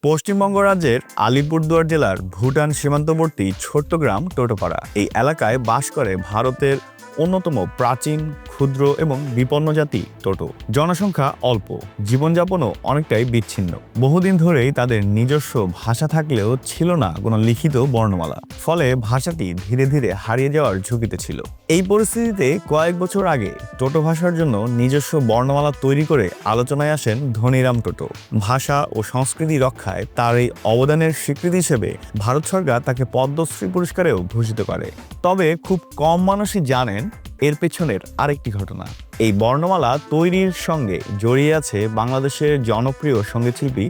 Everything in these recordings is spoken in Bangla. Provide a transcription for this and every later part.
পশ্চিমবঙ্গ রাজ্যের আলিপুরদুয়ার জেলার ভুটান সীমান্তবর্তী ছোট্ট গ্রাম টোটোপাড়া। এই এলাকায় বাস করে ভারতের অন্যতম প্রাচীন, ক্ষুদ্র এবং বিপন্ন জাতি টোটো। জনসংখ্যা অল্প, জীবনযাপনও অনেকটাই বিচ্ছিন্ন। বহুদিন ধরেই তাদের নিজস্ব ভাষা থাকলেও ছিল না কোনো লিখিত বর্ণমালা, ফলে ভাষাটি ধীরে ধীরে হারিয়ে যাওয়ার ঝুঁকিতে ছিল। এই পরিস্থিতিতে কয়েক বছর আগে টোটো ভাষার জন্য নিজস্ব বর্ণমালা তৈরি করে আলোচনায় আসেন ধনীরাম টোটো। ভাষা ও সংস্কৃতি রক্ষায় তার এই অবদানের স্বীকৃতি হিসেবে ভারত সরকার তাকে পদ্মশ্রী পুরস্কারেও ভূষিত করে। তবে খুব কম মানুষই জানেন এর পেছনের আরেকটি ঘটনা। এই বর্ণমালা তৈরির সঙ্গে জড়িয়ে আছে বাংলাদেশের জনপ্রিয় সঙ্গীতশিল্পী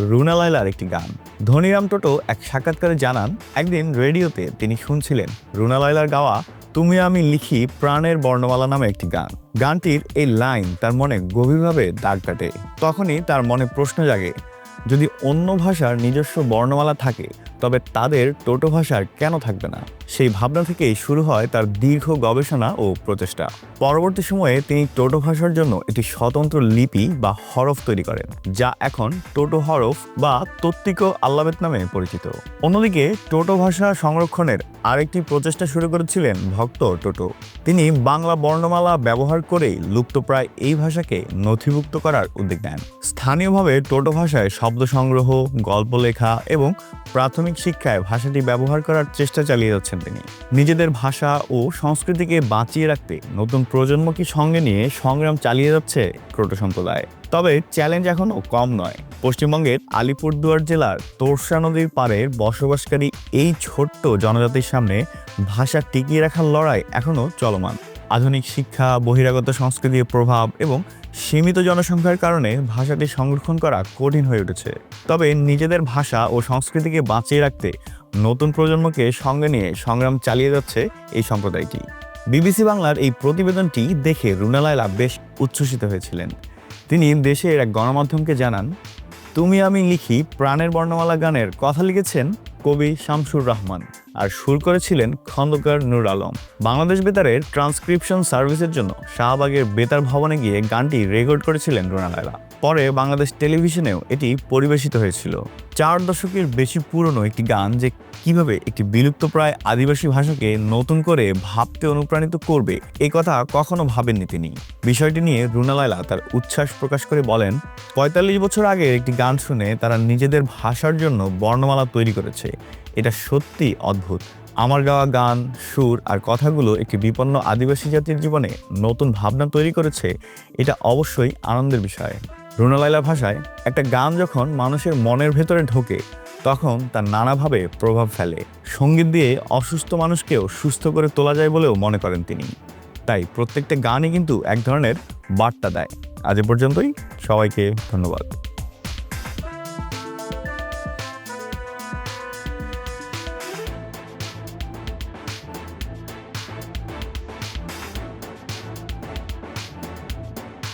রুনা লায়লার একটি গান। ধনীরাম টোটো এক সাক্ষাৎকারে জানান, একদিন রেডিওতে তিনি শুনছিলেন রুনা লায়লার গাওয়া তুমি আমি লিখি প্রাণের বর্ণমালা নামে একটি গান। গানটির এই লাইন তার মনে গভীরভাবে দাগ কাটে। তখনই তার মনে প্রশ্ন জাগে, যদি অন্য ভাষার নিজস্ব বর্ণমালা থাকে তবে তাদের টোটো ভাষার কেন থাকবে না? সেই ভাবনা থেকেই শুরু হয় তার দীর্ঘ গবেষণা ও প্রচেষ্টা। পরবর্তী সময়ে তিনি টোটো ভাষার জন্য একটি স্বতন্ত্র লিপি বা হরফ তৈরি করেন, যা এখন টোটো হরফ বা তত্ত্বিক আল্লাবেত নামে পরিচিত। অন্যদিকে টোটো ভাষা সংরক্ষণের আরেকটি প্রচেষ্টা শুরু করেছিলেন ভক্ত টোটো। তিনি বাংলা বর্ণমালা ব্যবহার করেই লুপ্তপ্রায় এই ভাষাকে নথিভুক্ত করার উদ্যোগ নেন। স্থানীয়ভাবে টোটো ভাষায় শব্দ সংগ্রহ, গল্প লেখা এবং প্রাথমিক শিক্ষায় ভাষাটি ব্যবহার করার চেষ্টা চালিয়ে যাচ্ছেন তিনি। নিজেদের ভাষা ও সংস্কৃতিকে বাঁচিয়ে রাখতে নতুন প্রজন্মকে সঙ্গে নিয়ে সংগ্রাম চালিয়ে যাচ্ছে টোটো সম্প্রদায়। তবে চ্যালেঞ্জ এখনও কম নয়। পশ্চিমবঙ্গের আলিপুরদুয়ার জেলার তোরসা নদীর পাড়ের বসবাসকারী এই ছোট্ট জনজাতির সামনে ভাষা টিকিয়ে রাখার লড়াই এখনও চলমান। আধুনিক শিক্ষা, বহিরাগত সংস্কৃতির প্রভাব এবং সীমিত জনসংখ্যার কারণে ভাষাটি সংরক্ষণ করা কঠিন হয়ে উঠেছে। তবে নিজেদের ভাষা ও সংস্কৃতিকে বাঁচিয়ে রাখতে নতুন প্রজন্মকে সঙ্গে নিয়ে সংগ্রাম চালিয়ে যাচ্ছে এই সম্প্রদায়টি। বিবিসি বাংলার এই প্রতিবেদনটি দেখে রুনা লায়লা বেশ উচ্ছ্বসিত হয়েছিলেন। তিনি দেশের এক গণমাধ্যমকে জানান, তুমি আমি লিখি প্রাণের বর্ণমালা গানের কথা লিখেছেন কবি শামসুর রহমান আর সুর করেছিলেন খন্দকার নূর আলম। বাংলাদেশ বেতারের ট্রান্সক্রিপশন সার্ভিসের জন্য শাহবাগের বেতার ভবনে গিয়ে গানটি রেকর্ড করেছিলেন রুনা লায়লা। পরে বাংলাদেশ টেলিভিশনেও এটি পরিবেশিত হয়েছিল। 4 দশকের বেশি পুরনো একটি গান যে কিভাবে একটি বিলুপ্তপ্রায় আদিবাসী ভাষাকে নতুন করে ভাবতে অনুপ্রাণিত করবে, এই কথা কখনো ভাবেননি তিনি। বিষয়টি নিয়ে রুনা লায়লা তার উচ্ছ্বাস প্রকাশ করে বলেন, 45 বছর আগে একটি গান শুনে তারা নিজেদের ভাষার জন্য বর্ণমালা তৈরি করেছে। এটা সত্যি অদ্ভুত। আমার গাওয়া গান, সুর আর কথাগুলো একটি বিপন্ন আদিবাসী জাতির জীবনে নতুন ভাবনা তৈরি করেছে। এটা অবশ্যই আনন্দের বিষয়। রুনা লায়লার ভাষায় একটা গান যখন মানুষের মনের ভেতরে ঢোকে তখন তার নানাভাবে প্রভাব ফেলে। সঙ্গীত দিয়ে অসুস্থ মানুষকেও সুস্থ করে তোলা যায় বলেও মনে করেন তিনি। তাই প্রত্যেকটা গানই কিন্তু এক ধরনের বার্তা দেয়। আজ পর্যন্তই, সবাইকে ধন্যবাদ।